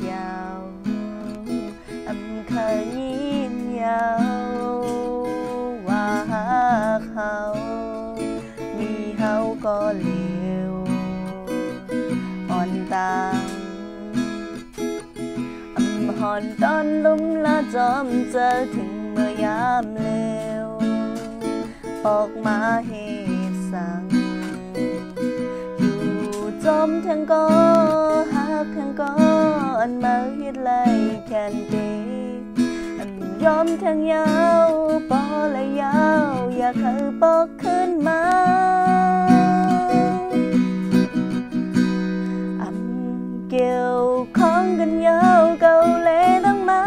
chào âm khởi nhìn nhau và hát hậu mi hậu có liều on tang âm hònต้น ลุ่ม ละจอมเจอถึงเมื่อยามเลวออกมาเหตุสั่งอยู่จอมทั้งก็หักทั้งก็อันมาฮิตไล่แคนตีอันยอมทั้งยาวปอและยาวอยากให้ปอกขึ้นมาเกี่ยวข้องกันยาวเก่าเล่ตั้งไม้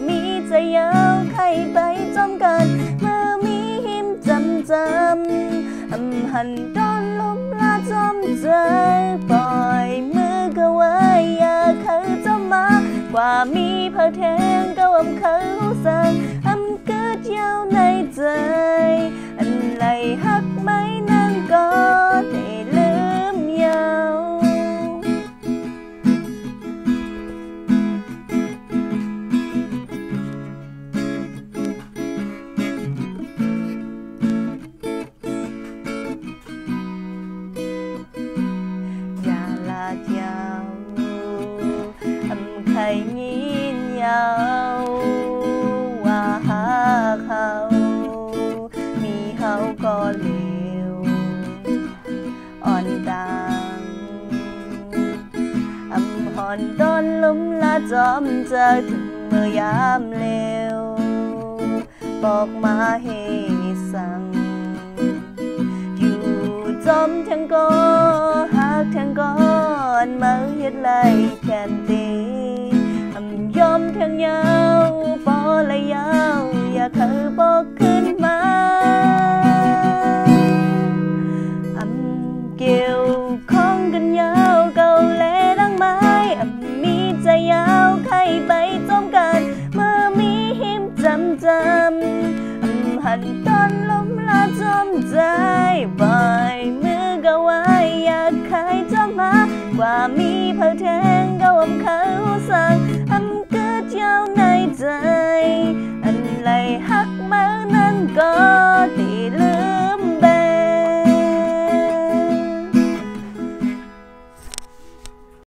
มีใจยาวใครไปจมกันเมื่อมีหิมจำหันต้น ลุ่ม ละจอมใจปล่อยมือก็ไว้อยากให้จมมากว่ามีเพอแทงก็เขาสั่งเกิดยาวในใจอันไหลหักไม่นั่งก็ได้ลืมยาวใครยินยาวว่าหาเขามีเขาก็เลวอ่อนต่างหอนต้น ลุ่ม ละจอมเจอถึงเมื่อยามเลวบอกมาให้สั่งอยู่จอมทั้งก็หักทั้งก้อนมาเฮ็ดไล่แคนตียอมทั้งยาวปอและยาวอยากให้บอกขึ้นมาเกี่ยวข้องกันยาวเก่าเล่ตั้งไม้มีใจยาวใครไปจมกันเมื่อมีหิมจำหันต้น ลุ่ม ละจอมใจบ่อยมือก็ไว้อยากใครจมมากว่ามีเพอแทงก็เขาสั่งเกิดยาวในใจอันไหลหักมานั้นก็ตีลื